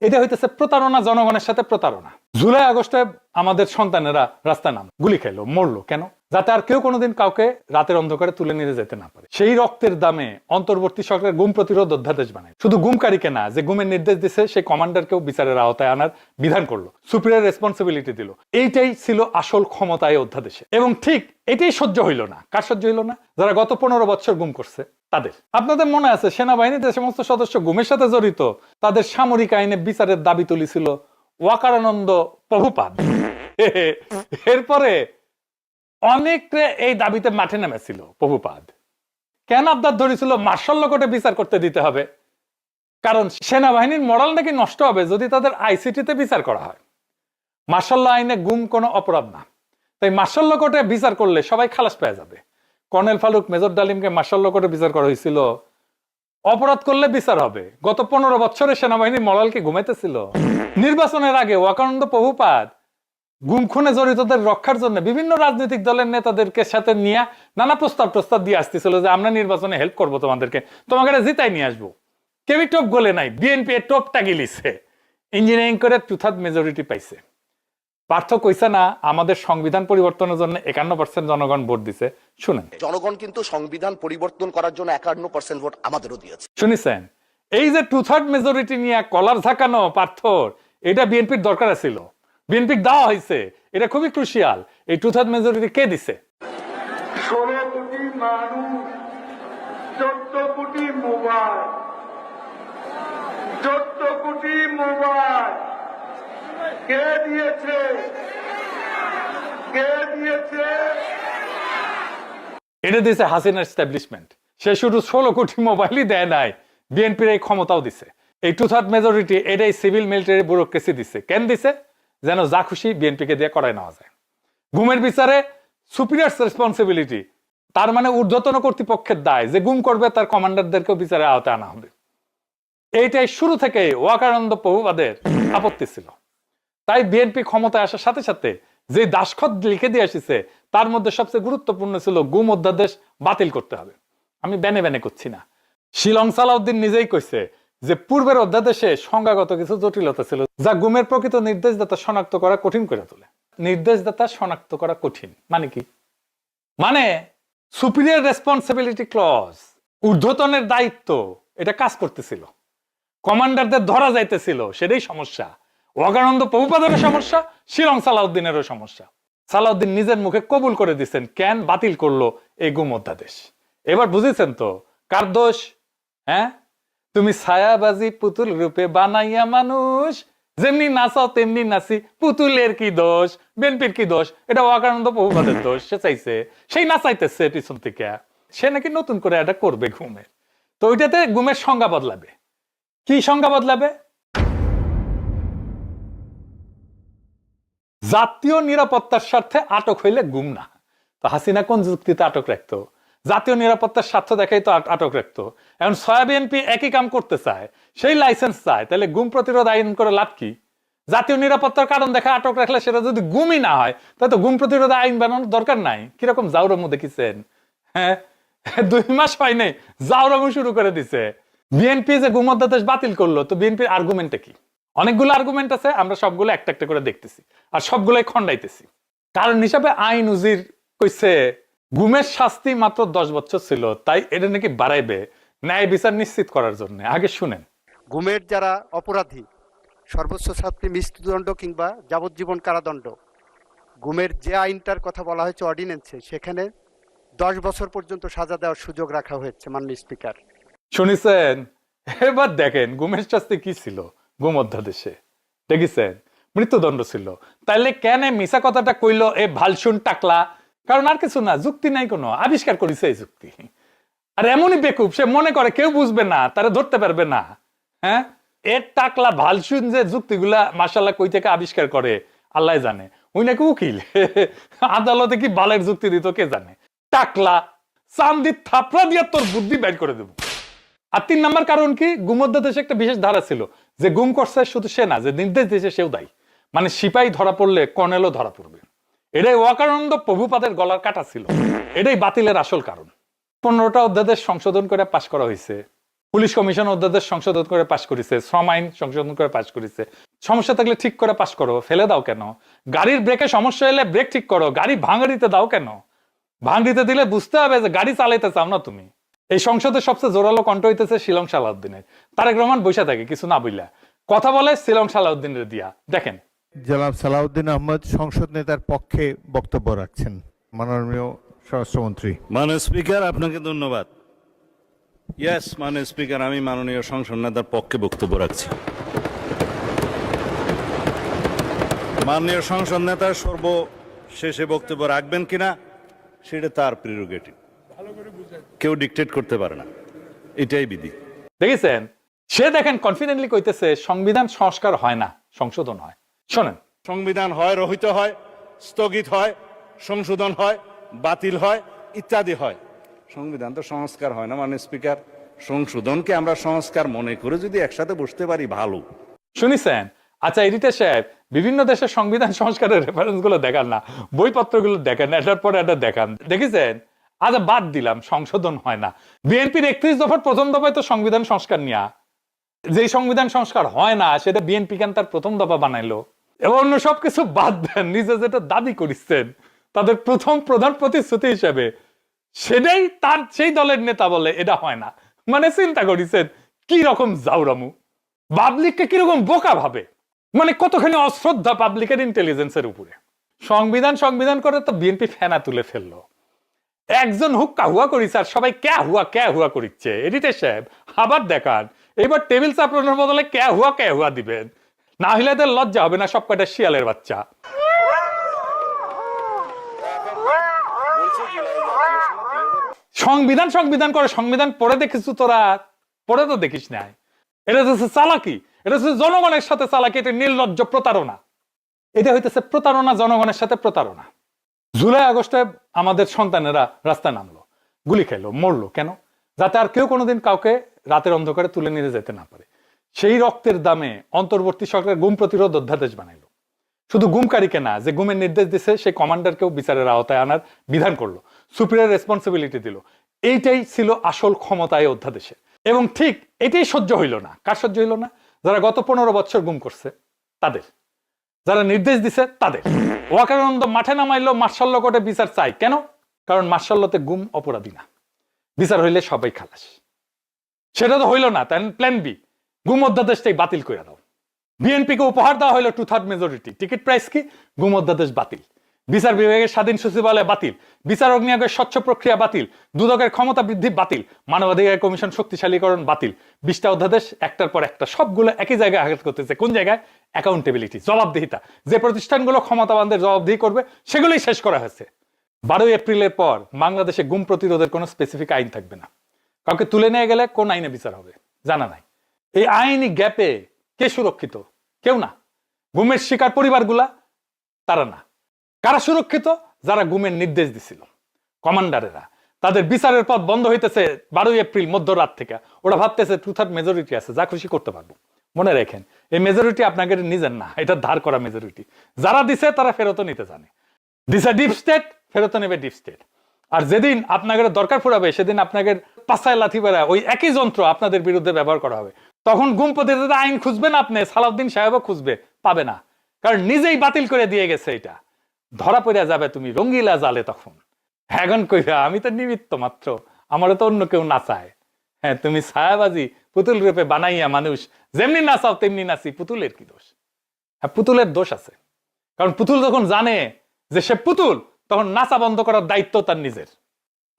এটা হইতেছে প্রতারণা, জনগণের সাথে প্রতারণা। জুলাই আগস্টে আমাদের সন্তানেরা রাস্তায় নাম গুলি খেলো, মরলো কেন? যাতে আর কেউ কোনোদিন কাউকে রাতের অন্ধকারে তুলে নিয়ে যেতে না পারে। সেই রক্তের দামে অন্তর্বর্তী সরকার গুম প্রতিরোধ অধ্যাদেশ বানায়। শুধু গুমকারীকে না, যে গুমের নির্দেশ দিছে সেই কমান্ডারকেও বিচারের আওতায় আনার বিধান করলো, সুপিরিয়র রেসপন্সিবিলিটি দিল। এইটাই ছিল আসল ক্ষমতায় অধ্যাদেশে। এবং ঠিক এটাই সহ্য হইল না। কার সহ্য হইল না? যারা গত 15 বছর গুম করছে তাদের। আপনাদের মনে আছে সেনাবাহিনীতে যে সমস্ত সদস্য গুমের সাথে জড়িত তাদের সামরিক আইনে বিচারের দাবি তুলেছিল ওয়াকারানন্দ প্রভুপাদ। এরপরে অনেকে এই দাবিতে মাঠে নেমেছিল। প্রভুপাদ কেন আবদার ধরেছিল মার্শাল ল কোর্টে বিচার করতে দিতে হবে? কারণ সেনাবাহিনীর মরাল নাকি নষ্ট হবে যদি তাদের আইসিটিতে বিচার করা হয়। মার্শাল ল আইনে গুম কোনো অপরাধ না, তাই মার্শাল ল কোর্টে বিচার করলে সবাই খালাস পেয়ে যাবে। কর্নেল ফারুক, মেজর ডালিমকে মার্শাল ল কোর্টে বিচার করা হয়েছিল। অপরাধ করলে বিচার হবে। গত 15 বছরে সেনাবাহিনীর মরালকে ঘুমাইতেছিল। নির্বাচনের আগে ওয়াকানন্দ প্রভুপাদ গুম খুনে জড়িতদের রক্ষার জন্য বিভিন্ন রাজনৈতিক দলের নেতাদেরকে সাথে নিয়ে নানা প্রস্তাব দিয়ে আসতেছিল যে আমরা নির্বাচনে হেল্প করবো তোমাদেরকে, তোমাকে জিতাই নিয়ে আসবো। কেউই টোপ গলে নাই। বিএনপি টোপটা গিলিছে, ইঞ্জিনিয়ারিং করে 2/3 মেজরিটি পাইছে। পার্থ কইছে না আমাদের সংবিধান পরিবর্তনের জন্য 51% জনগণ ভোট দিছে। শুনেন, জনগণ কিন্তু সংবিধান পরিবর্তন করার জন্য 51% ভোট আমাদেরও দিয়েছে। শুনেছেন? এই যে 2/3 মেজরিটি নিয়ে কলার ঝাঁকানো পার্থর, এটা বিএনপির দরকার ছিল, বিএনপি দেওয়া হয়েছে। এটা খুবই ক্রুশিয়াল। এই 2/3 মেজরিটি কে দিছে? 16 কোটি মানুষ, 14 কোটি মোবাইল, 14 কোটি মোবাইল কে দিয়েছে? কে দিয়েছে? এটা দিয়েছে হাসিনা এস্টাবলিশমেন্ট। সে শুধু 16 কোটি মোবাইলই দেয় নাই, বিএনপির এই ক্ষমতাও দিছে। এই 2/3 মেজরিটি এটাই সিভিল মিলিটারি ব্যুরোক্রেসি দিছে। কেন দিছে? যেন যা খুশি বিএনপিকে দিয়ে করায় নেওয়া যায়। গুমের বিচারে সুপিরিয়র রেসপন্সিবিলিটি, তার মানে ঊর্ধ্বতন কর্তৃপক্ষের দায়, যে গুম করবে তার কমান্ডারদেরকেও বিচারে আওতায় আনা হবে। এইটাই শুরু থেকে ওয়াকানন্দ প্রভুপাদের আপত্তি ছিল। তাই বিএনপি ক্ষমতায় আসার সাথে সাথে যে দাসখত লিখে দিয়ে আসছে তার মধ্যে সবচেয়ে গুরুত্বপূর্ণ ছিল গুম অধ্যাদেশ বাতিল করতে হবে। আমি ব্যানে করছি না। শিলং সালাউদ্দিন নিজেই কইছে যে পূর্বের অধ্যাদেশে সংজ্ঞাগত কিছু জটিলতা ছিল যা গুমের প্রকৃত নির্দেশদাতা শনাক্ত করা কঠিন করে তোলে। নির্দেশদাতা শনাক্ত করা কঠিন মানে কি? মানে সুপিরিয়র রেসপন্সিবিলিটি ক্লজ, ঊর্ধ্বতনের দায়িত্ব, এটা কাজ করতেছিল। কমান্ডারদের ধরা যাইতেছিল, সেটাই সমস্যা। ওয়াকানন্দ প্রভুপাদেরও সমস্যা, শিলং সালাউদ্দিনেরও সমস্যা। সালাউদ্দিন নিজের মুখে কবুল করে দিচ্ছেন কেন বাতিল করলো এই গুম অধ্যাদেশ। এবার বুঝেছেন তো কার দোষ? হ্যাঁ, তুমি ছায়াবাজি পুতুল রূপে বানাইয়া মানুষ, যেমনি নাচাও তেমনি নাচি, পুতুলের কি দোষ, বিএনপির কি দোষ? এটা ওয়াকানন্দ প্রভুপাদের দোষ। সে চাইছে, সেই নাচাইতেছে পিছন থেকে। সে নাকি নতুন করে এটা করবে ঘুমের। তো ওইটাতে গুমের সংজ্ঞা বদলাবে। কি সংজ্ঞা বদলাবে? জাতীয় নিরাপত্তার স্বার্থে আটক হইলে গুম না। তো হাসিনা কোন যুক্তিতে আটক রাখতো? জাতীয় নিরাপত্তার স্বার্থ দেখাই তো আটক রাখতো। এখন বিএনপি একই কাম করতে চায়, সেই লাইসেন্স চায়, তাহলে গুম প্রতিরোধ আইন করে লাভ কি? জাতীয় নিরাপত্তার কারণ দেখা আটক রাখলে সেটা যদি গুমই না হয় তাহলে তো গুম প্রতিরোধ আইন বানানোর দরকার নাই। কিরকম জাউরামু দেখেছেন? হ্যাঁ, 2 মাস হয় নাই জাউরামু শুরু করে দিছে। বিএনপি যে গুম অধ্যাদেশ বাতিল করলো, তো বিএনপির আর্গুমেন্টটা কি? অনেকগুলো আর্গুমেন্ট আছে, আমরা সবগুলো একটা একটা করে দেখতেছি আর সবগুলোই খন্ডাইতেছি। কারণ হিসাবে আইন উজির কইছে গুমের শাস্তি মাত্র 10 বছর ছিল, তাই এটা নাকি বাড়াইবে ন্যায় বিচার নিশ্চিত করার জন্য। আগে শুনেন। গুমের যারা অপরাধী সর্বোচ্চ শাস্তি মৃত্যুদণ্ড কিংবা যাবজ্জীবন কারাদণ্ড। গুমের যে আইনটার কথা বলা হয়েছে অর্ডিন্যান্সে, সেখানে 10 বছর পর্যন্ত সাজা দেওয়ার সুযোগ রাখা হয়েছে। মাননীয় স্পিকার, শুনেছেন? এবার দেখেন গুমের শাস্তি কি ছিল গুম অধ্যাদেশে। দেখেছেন? মৃত্যুদণ্ড ছিল। তাইলে কেন মিশা কথাটা কইলো এ ভালসুন টাকলা? কারণ আর কিছু না, যুক্তি নাই, কোনো আবিষ্কার করেছে এই যুক্তি। আর এমনই বেকুব, সে মনে করে কেউ বুঝবে না, তারা ধরতে পারবে না। হ্যাঁ, এর টাকলা ভালসুন যে যুক্তিগুলা মাশাআল্লাহ কই থেকে আবিষ্কার করে আল্লাহ জানে। ওই নাকি উকিল, আদালতে কি বালের যুক্তি দিত কে জানে। টাকলা চান্দি থাপড়া দিয়ে তোর বুদ্ধি বের করে দেবো। আর 3 নাম্বার কারণ কি? গুম অধ্যাদেশে একটা বিশেষ ধারা ছিল যে গুম করছে শুধু সে না, যে নির্দেশ দিয়েছে সেও দায়ী। মানে সিপাহী ধরা পড়লে কর্নেলও ধরা পড়বে। এটাই ওয়াকানন্দ প্রভুপাদের গলার কাটা ছিল। এটাই বাতিলের আসল কারণ। 15টা অধ্যাদেশ সংশোধন করে পাশ করা হয়েছে। পুলিশ কমিশন অধ্যাদেশ সংশোধন করে পাশ করেছে, শ্রম আইন সংশোধন করে পাশ করেছে। সমস্যা থাকলে ঠিক করে পাশ করো, ফেলে দাও কেন? গাড়ির ব্রেকে সমস্যা এলে ব্রেক ঠিক করো, গাড়ি ভাঙড়িতে দাও কেন? ভাঙড়িতে দিলে বুঝতে হবে যে গাড়ি চালাইতে চাও না তুমি। এই সংসদের সবচেয়ে জোরালো কণ্ঠ হইতেছে শিলং সালাউদ্দিনের। তারেক রহমান বৈশা থাকে কিছু না বইলা, কথা বলে শিলং সালাউদ্দিনের দিয়া। দেখেন জনাব সালাউদ্দিন আহমদ সংসদ নেতার পক্ষে বক্তব্য রাখছেন। মাননীয় স্বরাষ্ট্রমন্ত্রী। মাননীয় স্পিকার, আপনাকে ধন্যবাদ। ইয়েস মাননীয় স্পিকার, আমি মাননীয় সংসদ নেতার পক্ষে বক্তব্য রাখছি। মাননীয় সংসদ নেতা সর্বশেষে বক্তব্য রাখবেন কিনা সেটা তার প্রিরোগেটিভ, কেউ ডিকটেট করতে পারে না, এটাই বিধি। দেখেছেন, সে দেখেন কনফিডেন্টলি কইতেছে সংবিধান সংস্কার হয় না, সংশোধন হয়। শোনেন, সংবিধান হয় রহিত হয়, স্থগিত হয়, সংশোধন হয়, বাতিল হয়, ইত্যাদি হয়। সংবিধান তো সংস্কার হয় না মাননীয় স্পিকার। সংশোধনকে আমরা সংস্কার মনে করে যদি একসাথে বসতে পারি ভালো। শুনিছেন? আচ্ছা এডিটর সাহেব, বিভিন্ন দেশের সংবিধান সংস্কারের রেফারেন্স গুলো দেখান না, বইপত্রগুলো দেখেন, এটার পর এটা দেখান। দেখেছেন? আজ বাদ দিলাম সংশোধন হয় না, বিএনপির 31 দফার প্রথম দফায় তো সংবিধান সংস্কার নিয়া, যে সংবিধান সংস্কার হয় না সেটা বিএনপি কেন তার প্রথম দফা বানাইলো? এবং অন্য সবকিছু বাদ দেন, নিজে যেটা দাবি করিচ্ছেন তাদের প্রথম প্রধান প্রতিশ্রুতি হিসেবে, সেটাই তার সেই দলের নেতা বলে এটা হয় না। মানে চিন্তা করিছেন কি রকম জাউরামু, পাবলিককে কিরকম বোকা ভাবে, মানে কতখানি অশ্রদ্ধা পাবলিকের ইন্টেলিজেন্সের উপরে। সংবিধান সংবিধান করে তো বিএনপি ফেনা তুলে ফেললো, একজন হুক্কা হুয়া করিছে আর সবাই ক্যা হুয়া করিচ্ছে। এডিটর সাহেব আবার দেখান, এবার টেবিল চাপড়ানোর বদলে ক্যা হুয়া দিবেন, না হলে এদের লজ্জা হবে না সব কয়টা শিয়ালের বাচ্চা। সংবিধান সংবিধান করে, সংবিধান পড়ে দেখিস তোরা? পড়ে তো দেখিস নাই। এটা হচ্ছে চালাকি, এটা হচ্ছে জনগণের সাথে চালাকি, এটা নির্লজ্জ প্রতারণা। এটা হইতেছে প্রতারণা, জনগণের সাথে প্রতারণা। জুলাই আগস্টে আমাদের সন্তানেরা রাস্তায় নামলো, গুলি খেলো, মরলো কেন? যাতে আর কেউ কোনোদিন কাউকে রাতের অন্ধকারে তুলে নিয়ে যেতে না পারে। সেই রক্তের দামে অন্তর্বর্তী সরকার গুম প্রতিরোধ অধ্যাদেশ বানাইলো। শুধু গুমকারীকে না, যে গুমের নির্দেশ দিছে সেই কমান্ডারকেও বিচারের আওতায় আনার বিধান করলো, সুপিরিয়র রেসপন্সিবিলিটি দিল। এইটাই ছিল আসল ক্ষমতায় অধ্যাদেশে। এবং ঠিক এটাই সহ্য হইল না। কার সহ্য হইল না? যারা গত 15 বছর গুম করছে তাদের, যারা নির্দেশ দিছে তাদের। ওয়াকারানন্দ মাঠে নামাইলো, মার্শাল্ল কোর্টে বিচার চাই কেন? কারণ মার্শাল্লতে গুম অপরাধী না, বিচার হইলে সবাই খালাস। সেটা তো হইল না, তাই প্ল্যান বি, গুম অধ্যাদেশটাই বাতিল করে দাও। বিএনপিকে উপহার দেওয়া হইলো 2/3 মেজরিটি, টিকিট প্রাইস কি? গুম অধ্যাদেশ বাতিল। বিচার বিভাগের স্বাধীন সচিবালয় বাতিল, বিচারক নিয়োগের স্বচ্ছ প্রক্রিয়া বাতিল, দুদকের ক্ষমতা বৃদ্ধি বাতিল, মানবাধিকার কমিশন শক্তিশালীকরণ বাতিল। 20টা অধ্যাদেশ একটার পর একটা, সবগুলো একই জায়গায় আঘাত করতেছে। কোন জায়গায়? অ্যাকাউন্টেবিলিটি, জবাবদিহিতা। যে প্রতিষ্ঠানগুলো ক্ষমতাবানদের জবাবদিহি করবে সেগুলোই শেষ করা হয়েছে। 12 এপ্রিলের পর বাংলাদেশে গুম প্রতিরোধের কোনো স্পেসিফিক আইন থাকবে না। কাউকে তুলে নিয়ে গেলে কোন আইনে বিচার হবে জানা নাই। এই আইনি গ্যাপে কে সুরক্ষিত? কেউ না। গুমের শিকার পরিবারগুলা, তারা না। কারা সুরক্ষিত? যারা গুমের নির্দেশ দিছিল, কমান্ডারেরা। তাদের বিচারের পথ বন্ধ হইতেছে 12 এপ্রিল মধ্যরাত থেকে। ওরা ভাবতেছে 2/3 মেজরিটি আছে, যা খুশি করতে পারবো। মনে রাখেন, এই মেজরিটি আপনাদের নিজের না, এটা ধার করা মেজরিটি। যারা দিছে তারা ফেরত নিতে জানে। দিছে ডিপ স্টেট, ফেরত নেবে ডিপ স্টেট। আর যেদিন আপনাদের দরকার ফুরাবে সেদিন আপনাদের পাছায় লাথি বেড়া ওই একই যন্ত্র আপনাদের বিরুদ্ধে ব্যবহার করা হবে। তখন গুম প্রতিরোধের আইন খুঁজবেন আপনি, সালাউদ্দিন সাহেবও খুঁজবে, পাবে না। কারণ নিজেই বাতিল করে দিয়ে গেছে। এটা ধরা পড়ে যাবে তুমি রঙ্গিলা জালে। তখন হ্যাগন কইরা আমি তো নিমিত্ত মাত্র, আমারও তো অন্য কেউ নাচায়। হ্যাঁ, তুমি ছায়াবাজি পুতুল রূপে বানাইয়া মানুষ যেমনি নাচাও তেমনি নাচি, পুতুলের কি দোষ? হ্যাঁ, পুতুলের দোষ আছে। কারণ পুতুল যখন জানে যে সে পুতুল, তখন নাচা বন্ধ করার দায়িত্ব তার নিজের।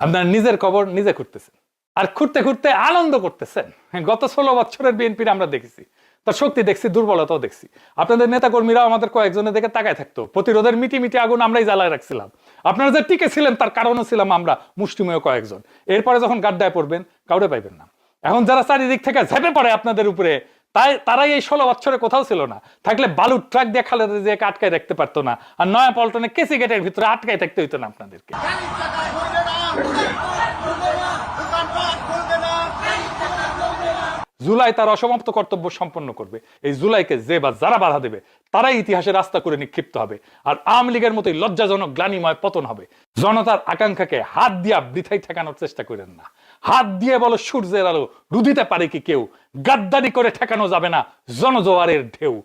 আপনার নিজের খবর নিজে খুঁড়তেছেন, আর খুঁড়তে খুঁড়তে আনন্দ করতেছেন। গত 16 বছরের বিএনপির আমরা দেখেছি, তার শক্তি দেখছি, দুর্বলতাও দেখছি। আপনাদের নেতা কর্মীরাও আমাদের কয়েকজনের দিকে তাকায় থাকতো। প্রতিরোধের মিটি আগুন আমরাই জ্বালায় রাখছিলাম। আপনারা যে টিকে ছিলেন তার কারণও ছিলাম আমরা, মুষ্টিমেয় কয়েকজন। এরপরে যখন গাড্ডায় পড়বেন কাউরে পাইবেন না। এখন যারা চারিদিক থেকে ঝেপে পড়ে আপনাদের উপরে, তারাই এই 16 বছরে কোথাও ছিল না। থাকলে বালুর ট্রাক দিয়ে খালেদা জিয়াকে আটকায় রাখতে পারতো না, আর নয়া পল্টনে কেসি গেটের ভিতরে আটকায় থাকতে হইতো না আপনাদেরকে। জুলাই তার অসমাপ্ত কর্তব্য সম্পন্ন করবে। এই জুলাইকে যে বা যারা বাধা দেবে তারাই ইতিহাসে রাস্তা করে নিক্ষিপ্ত হবে। আর আওয়ামী লীগের মতোই লজ্জাজনক গ্লানিময় পতন হবে। জনতার আকাঙ্ক্ষাকে হাত দিয়া বৃথাই ঠেকানোর চেষ্টা করেন না। হাত দিয়ে বলো সূর্যের আলো, রুধিতে পারে কি কেউ? গাদ্দারি করে ঠেকানো যাবে না জনজোয়ারের ঢেউ।